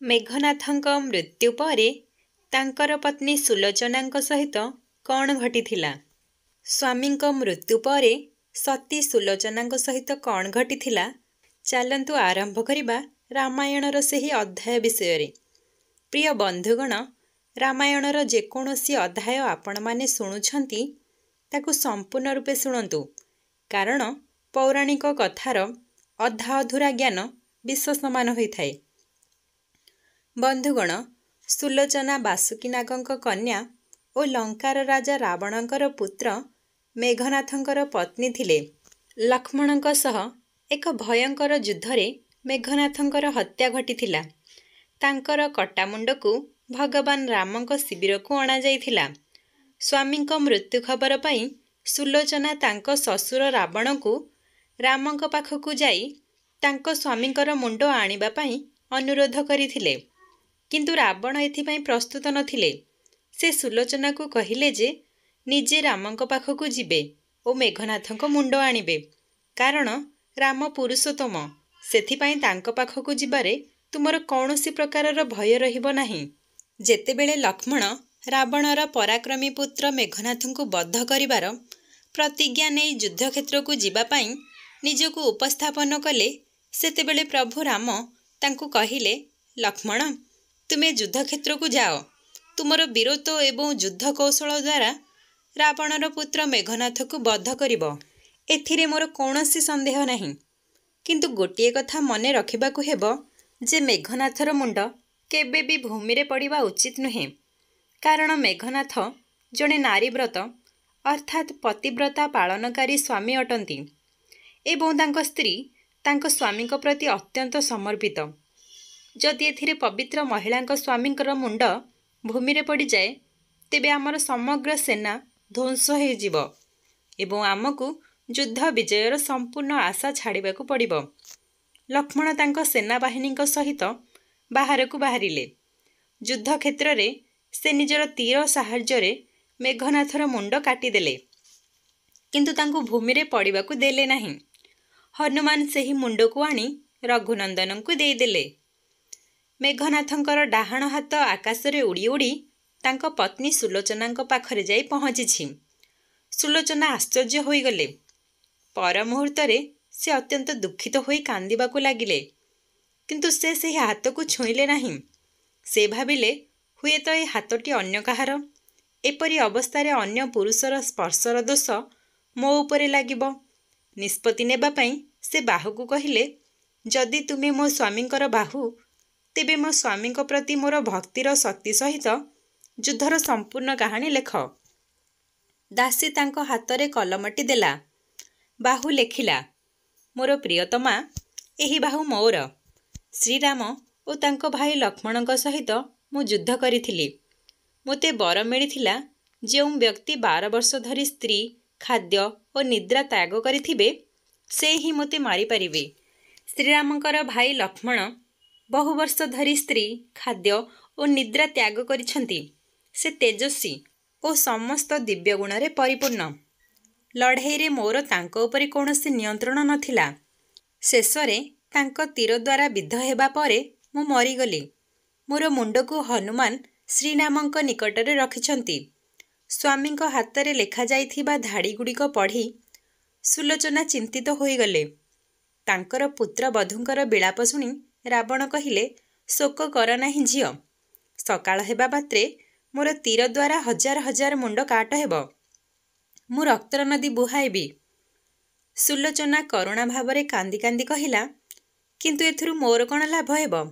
मेघनाथଙ୍କ ମୃତ୍ୟୁ ପରେ ତାଙ୍କର ପତ୍ନୀ ସୁଲୋଚନାଙ୍କ ସହିତ କ'ଣ ଘଟିଥିଲା? ସ୍ୱାମୀଙ୍କ ମୃତ୍ୟୁ ପରେ ସତୀ ସୁଲୋଚନାଙ୍କ ସହିତ କ'ଣ ଘଟିଥିଲା? ଚାଲନ୍ତୁ ଆରମ୍ଭ କରିବା ରାମାୟଣର ସେହି ଅଧ୍ୟାୟ ବିଷୟରେ। ପ୍ରିୟ ବନ୍ଧୁଗଣ, ରାମାୟଣର ଯେକୌଣସି ଅଧ୍ୟାୟ ଆପଣମାନେ ଶୁଣୁଛନ୍ତି ତାକୁ ସମ୍ପୂର୍ଣ୍ଣ ରୂପେ ଶୁଣନ୍ତୁ, କାରଣ ପୌରାଣିକ କଥାର ଅଧା ଅଧୁରା ଜ୍ଞାନ ବିଷ ସମାନ ହୋଇଥାଏ। ବନ୍ଧୁଗଣ, ସୁଲୋଚନା ବାସୁକୀନାଗଙ୍କ କନ୍ୟା ଓ ଲଙ୍କାର ରାଜା ରାବଣଙ୍କର ପୁତ୍ର ମେଘନାଥଙ୍କର ପତ୍ନୀ ଥିଲେ। ଲକ୍ଷ୍ମଣଙ୍କ ସହ ଏକ ଭୟଙ୍କର ଯୁଦ୍ଧରେ ମେଘନାଥଙ୍କର ହତ୍ୟା ଘଟିଥିଲା। ତାଙ୍କର କଟା ମୁଣ୍ଡକୁ ଭଗବାନ ରାମଙ୍କ ଶିବିରକୁ ଅଣାଯାଇଥିଲା। ସ୍ୱାମୀଙ୍କ ମୃତ୍ୟୁ ଖବର ପାଇ ସୁଲୋଚନା ତାଙ୍କ ଶ୍ୱଶୁର ରାବଣଙ୍କୁ ରାମଙ୍କ ପାଖକୁ ଯାଇ ତାଙ୍କ ସ୍ୱାମୀଙ୍କର ମୁଣ୍ଡ ଆଣିବା ପାଇଁ ଅନୁରୋଧ କରିଥିଲେ। କିନ୍ତୁ ରାବଣ ଏଥିପାଇଁ ପ୍ରସ୍ତୁତ ନଥିଲେ। ସେ ସୁଲୋଚନାକୁ କହିଲେ ଯେ ନିଜେ ରାମଙ୍କ ପାଖକୁ ଯିବେ ଓ ମେଘନାଥଙ୍କ ମୁଣ୍ଡ ଆଣିବେ, କାରଣ ରାମ ପୁରୁଷୋତ୍ତମ, ସେଥିପାଇଁ ତାଙ୍କ ପାଖକୁ ଯିବାରେ ତୁମର କୌଣସି ପ୍ରକାରର ଭୟ ରହିବ ନାହିଁ। ଯେତେବେଳେ ଲକ୍ଷ୍ମଣ ରାବଣର ପରାକ୍ରମୀ ପୁତ୍ର ମେଘନାଥଙ୍କୁ ବଧ କରିବାର ପ୍ରତିଜ୍ଞା ନେଇ ଯୁଦ୍ଧକ୍ଷେତ୍ରକୁ ଯିବା ପାଇଁ ନିଜକୁ ଉପସ୍ଥାପନ କଲେ, ସେତେବେଳେ ପ୍ରଭୁ ରାମ ତାଙ୍କୁ କହିଲେ, ଲକ୍ଷ୍ମଣ, ତୁମେ ଯୁଦ୍ଧକ୍ଷେତ୍ରକୁ ଯାଅ। ତୁମର ବୀରତ୍ୱ ଏବଂ ଯୁଦ୍ଧ କୌଶଳ ଦ୍ୱାରା ରାବଣର ପୁତ୍ର ମେଘନାଥକୁ ବଧ କରିବ, ଏଥିରେ ମୋର କୌଣସି ସନ୍ଦେହ ନାହିଁ। କିନ୍ତୁ ଗୋଟିଏ କଥା ମନେ ରଖିବାକୁ ହେବ ଯେ ମେଘନାଥର ମୁଣ୍ଡ କେବେ ବି ଭୂମିରେ ପଡ଼ିବା ଉଚିତ ନୁହେଁ, କାରଣ ମେଘନାଥ ଜଣେ ନାରୀବ୍ରତ ଅର୍ଥାତ୍ ପତିବ୍ରତା ପାଳନକାରୀ ସ୍ୱାମୀ ଅଟନ୍ତି ଏବଂ ତାଙ୍କ ସ୍ତ୍ରୀ ତାଙ୍କ ସ୍ୱାମୀଙ୍କ ପ୍ରତି ଅତ୍ୟନ୍ତ ସମର୍ପିତ। ଯଦି ଏଥିରେ ପବିତ୍ର ମହିଳାଙ୍କ ସ୍ୱାମୀଙ୍କର ମୁଣ୍ଡ ଭୂମିରେ ପଡ଼ିଯାଏ, ତେବେ ଆମର ସମଗ୍ର ସେନା ଧ୍ୱଂସ ହୋଇଯିବ ଏବଂ ଆମକୁ ଯୁଦ୍ଧ ବିଜୟର ସମ୍ପୂର୍ଣ୍ଣ ଆଶା ଛାଡ଼ିବାକୁ ପଡ଼ିବ। ଲକ୍ଷ୍ମଣ ତାଙ୍କ ସେନାବାହିନୀଙ୍କ ସହିତ ବାହାରକୁ ବାହାରିଲେ। ଯୁଦ୍ଧକ୍ଷେତ୍ରରେ ସେ ନିଜର ତୀର ସାହାଯ୍ୟରେ ମେଘନାଥର ମୁଣ୍ଡ କାଟିଦେଲେ, କିନ୍ତୁ ତାଙ୍କୁ ଭୂମିରେ ପଡ଼ିବାକୁ ଦେଲେ ନାହିଁ। ହନୁମାନ ସେହି ମୁଣ୍ଡକୁ ଆଣି ରଘୁନନ୍ଦନଙ୍କୁ ଦେଇଦେଲେ। ମେଘନାଥଙ୍କର ଡାହାଣ ହାତ ଆକାଶରେ ଉଡ଼ି ଉଡ଼ି ତାଙ୍କ ପତ୍ନୀ ସୁଲୋଚନାଙ୍କ ପାଖରେ ଯାଇ ପହଞ୍ଚିଛି। ସୁଲୋଚନା ଆଶ୍ଚର୍ଯ୍ୟ ହୋଇଗଲେ। ପର ମୁହୂର୍ତ୍ତରେ ସେ ଅତ୍ୟନ୍ତ ଦୁଃଖିତ ହୋଇ କାନ୍ଦିବାକୁ ଲାଗିଲେ, କିନ୍ତୁ ସେ ସେହି ହାତକୁ ଛୁଇଁଲେ ନାହିଁ। ସେ ଭାବିଲେ, ହୁଏତ ଏ ହାତଟି ଅନ୍ୟ କାହାର। ଏପରି ଅବସ୍ଥାରେ ଅନ୍ୟ ପୁରୁଷର ସ୍ପର୍ଶର ଦୋଷ ମୋ ଉପରେ ଲାଗିବ। ନିଷ୍ପତ୍ତି ନେବା ପାଇଁ ସେ ବାହୁକୁ କହିଲେ, ଯଦି ତୁମେ ମୋ ସ୍ୱାମୀଙ୍କର ବାହୁ, ତେବେ ମୋ ସ୍ୱାମୀଙ୍କ ପ୍ରତି ମୋର ଭକ୍ତିର ଶକ୍ତି ସହିତ ଯୁଦ୍ଧର ସମ୍ପୂର୍ଣ୍ଣ କାହାଣୀ ଲେଖ। ଦାସୀ ତାଙ୍କ ହାତରେ କଲମଟି ଦେଲା। ବାହୁ ଲେଖିଲା, ମୋର ପ୍ରିୟତମା, ଏହି ବାହୁ ମୋର। ଶ୍ରୀରାମ ଓ ତାଙ୍କ ଭାଇ ଲକ୍ଷ୍ମଣଙ୍କ ସହିତ ମୁଁ ଯୁଦ୍ଧ କରିଥିଲି। ମୋତେ ବର ମିଳିଥିଲା, ଯେଉଁ ବ୍ୟକ୍ତି 12 ବର୍ଷ ଧରି ସ୍ତ୍ରୀ, ଖାଦ୍ୟ ଓ ନିଦ୍ରା ତ୍ୟାଗ କରିଥିବେ, ସେ ହିଁ ମୋତେ ମାରିପାରିବେ। ଶ୍ରୀରାମଙ୍କର ଭାଇ ଲକ୍ଷ୍ମଣ ବହୁ ବର୍ଷ ଧରି ସ୍ତ୍ରୀ, ଖାଦ୍ୟ ଓ ନିଦ୍ରା ତ୍ୟାଗ କରିଛନ୍ତି। ସେ ତେଜସ୍ୱୀ ଓ ସମସ୍ତ ଦିବ୍ୟ ଗୁଣରେ ପରିପୂର୍ଣ୍ଣ। ଲଢ଼େଇରେ ମୋର ତାଙ୍କ ଉପରେ କୌଣସି ନିୟନ୍ତ୍ରଣ ନଥିଲା। ଶେଷରେ ତାଙ୍କ ତୀର ଦ୍ୱାରା ବିଦ୍ଧ ହେବା ପରେ ମୁଁ ମରିଗଲି। ମୋର ମୁଣ୍ଡକୁ ହନୁମାନ ଶ୍ରୀରାମଙ୍କ ନିକଟରେ ରଖିଛନ୍ତି। ସ୍ୱାମୀଙ୍କ ହାତରେ ଲେଖାଯାଇଥିବା ଧାଡ଼ିଗୁଡ଼ିକ ପଢ଼ି ସୁଲୋଚନା ଚିନ୍ତିତ ହୋଇଗଲେ। ତାଙ୍କର ପୁତ୍ରବଧୂଙ୍କର ବିଳାପ ଶୁଣି ରାବଣ କହିଲେ, ଶୋକ କର ନାହିଁ ଝିଅ। ସକାଳ ହେବା ମାତ୍ରେ ମୋର ତୀର ଦ୍ୱାରା ହଜାର ହଜାର ମୁଣ୍ଡ କାଟ ହେବ। ମୁଁ ରକ୍ତର ନଦୀ ବୁହାଇବି। ସୁଲୋଚନା କରୁଣା ଭାବରେ କାନ୍ଦି କାନ୍ଦି କହିଲା, କିନ୍ତୁ ଏଥିରୁ ମୋର କ'ଣ ଲାଭ ହେବ?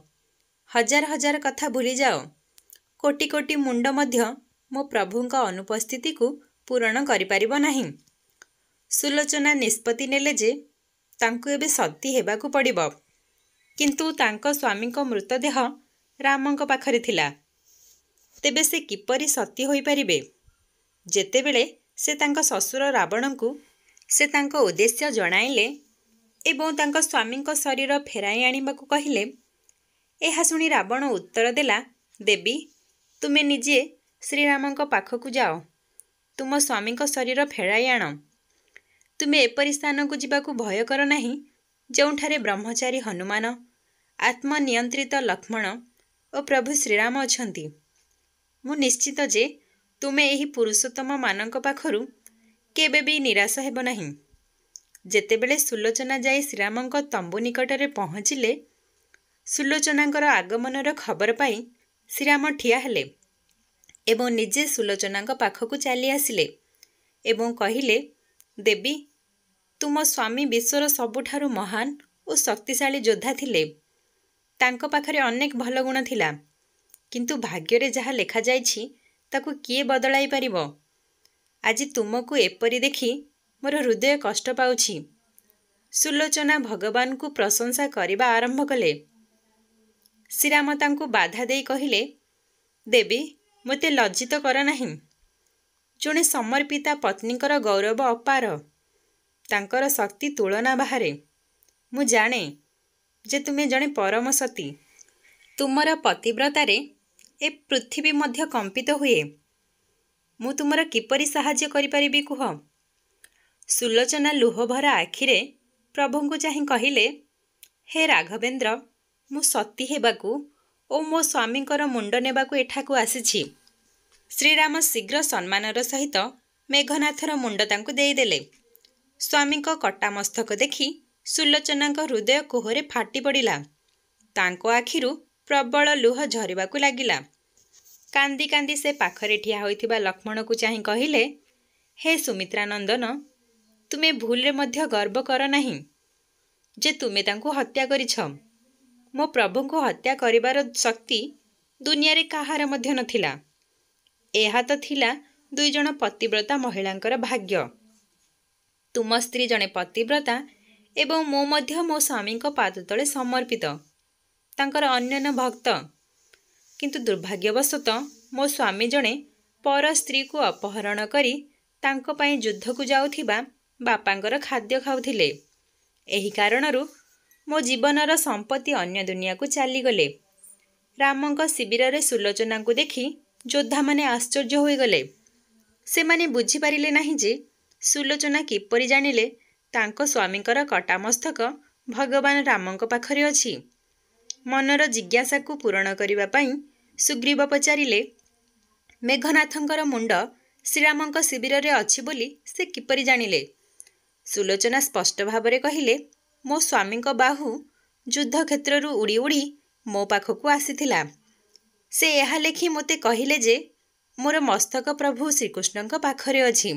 ହଜାର ହଜାର କଥା ଭୁଲିଯାଅ। କୋଟି କୋଟି ମୁଣ୍ଡ ମଧ୍ୟ ମୋ ପ୍ରଭୁଙ୍କ ଅନୁପସ୍ଥିତିକୁ ପୂରଣ କରିପାରିବ ନାହିଁ। ସୁଲୋଚନା ନିଷ୍ପତ୍ତି ନେଲେ ଯେ ତାଙ୍କୁ ଏବେ ସତୀ ହେବାକୁ ପଡ଼ିବ, କିନ୍ତୁ ତାଙ୍କ ସ୍ୱାମୀଙ୍କ ମୃତଦେହ ରାମଙ୍କ ପାଖରେ ଥିଲା। ତେବେ ସେ କିପରି ସତୀ ହୋଇପାରିବେ? ଯେତେବେଳେ ସେ ତାଙ୍କ ଶ୍ୱଶୁର ରାବଣଙ୍କୁ ତାଙ୍କ ଉଦ୍ଦେଶ୍ୟ ଜଣାଇଲେ ଏବଂ ତାଙ୍କ ସ୍ୱାମୀଙ୍କ ଶରୀର ଫେରାଇ ଆଣିବାକୁ କହିଲେ, ଏହା ଶୁଣି ରାବଣ ଉତ୍ତର ଦେଲା, ଦେବୀ, ତୁମେ ନିଜେ ଶ୍ରୀରାମଙ୍କ ପାଖକୁ ଯାଅ। ତୁମ ସ୍ୱାମୀଙ୍କ ଶରୀର ଫେରାଇ ଆଣ। ତୁମେ ଏପରି ସ୍ଥାନକୁ ଯିବାକୁ ଭୟ କର ନାହିଁ, ଯେଉଁଠାରେ ବ୍ରହ୍ମଚାରୀ ହନୁମାନ, ଆତ୍ମନିୟନ୍ତ୍ରିତ ଲକ୍ଷ୍ମଣ ଓ ପ୍ରଭୁ ଶ୍ରୀରାମ ଅଛନ୍ତି। ମୁଁ ନିଶ୍ଚିତ ଯେ ତୁମେ ଏହି ପୁରୁଷୋତ୍ତମ ମାନଙ୍କ ପାଖରୁ କେବେ ବି ନିରାଶ ହେବ ନାହିଁ। ଯେତେବେଳେ ସୁଲୋଚନା ଯାଇ ଶ୍ରୀରାମଙ୍କ ତମ୍ବୁ ନିକଟରେ ପହଞ୍ଚିଲେ, ସୁଲୋଚନାଙ୍କର ଆଗମନର ଖବର ପାଇ ଶ୍ରୀରାମ ଠିଆ ହେଲେ ଏବଂ ନିଜେ ସୁଲୋଚନାଙ୍କ ପାଖକୁ ଚାଲି ଆସିଲେ ଏବଂ କହିଲେ, ଦେବୀ, ତୁମ ସ୍ୱାମୀ ବିଶ୍ୱର ସବୁଠାରୁ ମହାନ ଓ ଶକ୍ତିଶାଳୀ ଯୋଦ୍ଧା ଥିଲେ। ତାଙ୍କ ପାଖରେ ଅନେକ ଭଲ ଗୁଣ ଥିଲା, କିନ୍ତୁ ଭାଗ୍ୟରେ ଯାହା ଲେଖାଯାଇଛି ତାକୁ କିଏ ବଦଳାଇ ପାରିବ? ଆଜି ତୁମକୁ ଏପରି ଦେଖି ମୋର ହୃଦୟ କଷ୍ଟ ପାଉଛି। ସୁଲୋଚନା ଭଗବାନଙ୍କୁ ପ୍ରଶଂସା କରିବା ଆରମ୍ଭ କଲେ। ଶ୍ରୀରାମ ତାଙ୍କୁ ବାଧା ଦେଇ କହିଲେ, ଦେବୀ, ମୋତେ ଲଜ୍ଜିତ କର ନାହିଁ। ଜଣେ ସମର୍ପିତା ପତ୍ନୀଙ୍କର ଗୌରବ ଅପାର, ତାଙ୍କର ଶକ୍ତି ତୁଳନା ବାହାରେ। ମୁଁ ଜାଣେ ଯେ ତୁମେ ଜଣେ ପରମ ସତୀ। ତୁମର ପତିବ୍ରତାରେ ଏ ପୃଥିବୀ ମଧ୍ୟ କମ୍ପିତ ହୁଏ। ମୁଁ ତୁମର କିପରି ସାହାଯ୍ୟ କରିପାରିବି କୁହ? ସୁଲୋଚନା ଲୁହଭରା ଆଖିରେ ପ୍ରଭୁଙ୍କୁ ଚାହିଁ କହିଲେ, ହେ ରାଘବେନ୍ଦ୍ର, ମୁଁ ସତୀ ହେବାକୁ ଓ ମୋ ସ୍ୱାମୀଙ୍କର ମୁଣ୍ଡ ନେବାକୁ ଏଠାକୁ ଆସିଛି। ଶ୍ରୀରାମ ଶୀଘ୍ର ସମ୍ମାନର ସହିତ ମେଘନାଥର ମୁଣ୍ଡ ତାଙ୍କୁ ଦେଇଦେଲେ। ସ୍ୱାମୀଙ୍କ କଟା ମସ୍ତକ ଦେଖି ସୁଲୋଚନାଙ୍କ ହୃଦୟ କୋହରେ ଫାଟି ପଡ଼ିଲା। ତାଙ୍କ ଆଖିରୁ ପ୍ରବଳ ଲୁହ ଝରିବାକୁ ଲାଗିଲା। କାନ୍ଦି କାନ୍ଦି ସେ ପାଖରେ ଠିଆ ହୋଇଥିବା ଲକ୍ଷ୍ମଣକୁ ଚାହିଁ କହିଲେ, ହେ ସୁମିତ୍ରାନନ୍ଦନ, ତୁମେ ଭୁଲରେ ମଧ୍ୟ ଗର୍ବ କର ନାହିଁ ଯେ ତୁମେ ତାଙ୍କୁ ହତ୍ୟା କରିଛ। ମୋ ପ୍ରଭୁଙ୍କୁ ହତ୍ୟା କରିବାର ଶକ୍ତି ଦୁନିଆରେ କାହାର ମଧ୍ୟ ନଥିଲା। ଏହା ତ ଥିଲା ଦୁଇଜଣ ପତିବ୍ରତା ମହିଳାଙ୍କର ଭାଗ୍ୟ। ତୁମ ସ୍ତ୍ରୀ ଜଣେ ପତିବ୍ରତା ଏବଂ ମୁଁ ମଧ୍ୟ ମୋ ସ୍ୱାମୀଙ୍କ ପାଦତଳେ ସମର୍ପିତ, ତାଙ୍କର ଅନ୍ୟନ ଭକ୍ତ। କିନ୍ତୁ ଦୁର୍ଭାଗ୍ୟବଶତଃ ମୋ ସ୍ୱାମୀ ଜଣେ ପର ସ୍ତ୍ରୀକୁ ଅପହରଣ କରି ତାଙ୍କ ପାଇଁ ଯୁଦ୍ଧକୁ ଯାଉଥିବା ବାପାଙ୍କର ଖାଦ୍ୟ ଖାଉଥିଲେ। ଏହି କାରଣରୁ ମୋ ଜୀବନର ସମ୍ପତ୍ତି ଅନ୍ୟ ଦୁନିଆକୁ ଚାଲିଗଲେ। ରାମଙ୍କ ଶିବିରରେ ସୁଲୋଚନାଙ୍କୁ ଦେଖି ଯୋଦ୍ଧାମାନେ ଆଶ୍ଚର୍ଯ୍ୟ ହୋଇଗଲେ। ସେମାନେ ବୁଝିପାରିଲେ ନାହିଁ ଯେ ସୁଲୋଚନା କିପରି ଜାଣିଲେ ତାଙ୍କ ସ୍ୱାମୀଙ୍କର କଟା ମସ୍ତକ ଭଗବାନ ରାମଙ୍କ ପାଖରେ ଅଛି। ମନର ଜିଜ୍ଞାସାକୁ ପୂରଣ କରିବା ପାଇଁ ସୁଗ୍ରୀବ ପଚାରିଲେ, ମେଘନାଥଙ୍କର ମୁଣ୍ଡ ଶ୍ରୀରାମଙ୍କ ଶିବିରରେ ଅଛି ବୋଲି ସେ କିପରି ଜାଣିଲେ? ସୁଲୋଚନା ସ୍ପଷ୍ଟ ଭାବରେ କହିଲେ, ମୋ ସ୍ୱାମୀଙ୍କ ବାହୁ ଯୁଦ୍ଧକ୍ଷେତ୍ରରୁ ଉଡ଼ି ଉଡ଼ି ମୋ ପାଖକୁ ଆସିଥିଲା। ସେ ଏହା ଲେଖି ମୋତେ କହିଲେ ଯେ ମୋର ମସ୍ତକ ପ୍ରଭୁ ଶ୍ରୀକୃଷ୍ଣଙ୍କ ପାଖରେ ଅଛି।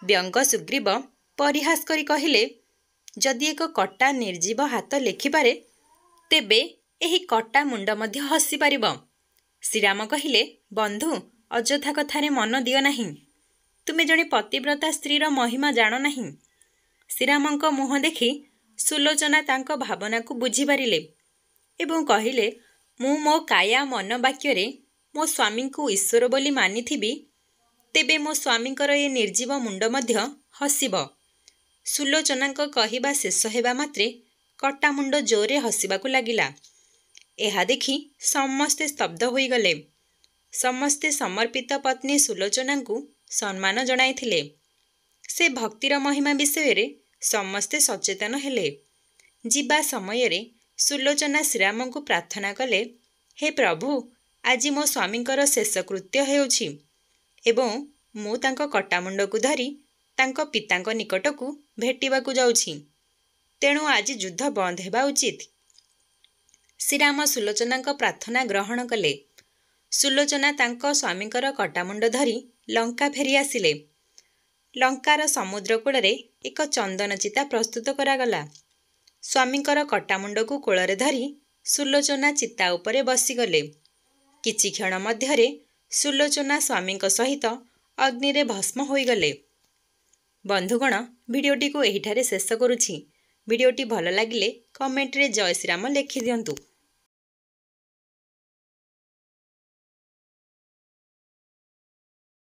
ବ୍ୟଙ୍ଗ ସୁଗ୍ରୀବ ପରିହାସ କରି କହିଲେ, ଯଦି ଏକ କଟା ନିର୍ଜୀବ ହାତ ଲେଖିପାରେ, ତେବେ ଏହି କଟା ମୁଣ୍ଡ ମଧ୍ୟ ହସିପାରିବ। ଶ୍ରୀରାମ କହିଲେ, ବନ୍ଧୁ, ଅଯଥା କଥାରେ ମନ ଦିଅ ନାହିଁ। ତୁମେ ଜଣେ ପତିବ୍ରତା ସ୍ତ୍ରୀର ମହିମା ଜାଣ ନାହିଁ। ଶ୍ରୀରାମଙ୍କ ମୁହଁ ଦେଖି ସୁଲୋଚନା ତାଙ୍କ ଭାବନାକୁ ବୁଝିପାରିଲେ ଏବଂ କହିଲେ, ମୁଁ ମୋ କାୟା ମନ ବାକ୍ୟରେ ମୋ ସ୍ୱାମୀଙ୍କୁ ଈଶ୍ୱର ବୋଲି ମାନିଥିବି, ତେବେ ମୋ ସ୍ୱାମୀଙ୍କର ଏ ନିର୍ଜୀବ ମୁଣ୍ଡ ମଧ୍ୟ ହସିବ। ସୁଲୋଚନାଙ୍କ କହିବା ଶେଷ ହେବା ମାତ୍ରେ କଟା ମୁଣ୍ଡ ଜୋରରେ ହସିବାକୁ ଲାଗିଲା। ଏହା ଦେଖି ସମସ୍ତେ ସ୍ତବ୍ଧ ହୋଇଗଲେ। ସମସ୍ତେ ସମର୍ପିତ ପତ୍ନୀ ସୁଲୋଚନାଙ୍କୁ ସମ୍ମାନ ଜଣାଇଥିଲେ। ସେ ଭକ୍ତିର ମହିମା ବିଷୟରେ ସମସ୍ତେ ସଚେତନ ହେଲେ। ଯିବା ସମୟରେ ସୁଲୋଚନା ଶ୍ରୀରାମଙ୍କୁ ପ୍ରାର୍ଥନା କଲେ, ହେ ପ୍ରଭୁ, ଆଜି ମୋ ସ୍ୱାମୀଙ୍କର ଶେଷ କୃତ୍ୟ ହେଉଛି ଏବଂ ମୁଁ ତାଙ୍କ କଟା ମୁଣ୍ଡକୁ ଧରି ତାଙ୍କ ପିତାଙ୍କ ନିକଟକୁ ଭେଟିବାକୁ ଯାଉଛି। ତେଣୁ ଆଜି ଯୁଦ୍ଧ ବନ୍ଦ ହେବା ଉଚିତ। ଶ୍ରୀରାମ ସୁଲୋଚନାଙ୍କ ପ୍ରାର୍ଥନା ଗ୍ରହଣ କଲେ। ସୁଲୋଚନା ତାଙ୍କ ସ୍ୱାମୀଙ୍କର କଟାମୁଣ୍ଡ ଧରି ଲଙ୍କା ଫେରି ଆସିଲେ। ଲଙ୍କାର ସମୁଦ୍ର କୂଳରେ ଏକ ଚନ୍ଦନ ଚିତା ପ୍ରସ୍ତୁତ କରାଗଲା। ସ୍ୱାମୀଙ୍କର କଟାମୁଣ୍ଡକୁ କୋଳରେ ଧରି ସୁଲୋଚନା ଚିତା ଉପରେ ବସିଗଲେ। କିଛି କ୍ଷଣ ମଧ୍ୟରେ ସୁଲୋଚନା ସ୍ୱାମୀଙ୍କ ସହିତ ଅଗ୍ନିରେ ଭସ୍ମ ହୋଇଗଲେ। ବନ୍ଧୁଗଣ, ଭିଡ଼ିଓଟିକୁ ଏହିଠାରେ ଶେଷ କରୁଛି। ଭିଡ଼ିଓଟି ଭଲ ଲାଗିଲେ କମେଣ୍ଟରେ ଜୟ ଶ୍ରୀରାମ ଲେଖିଦିଅନ୍ତୁ।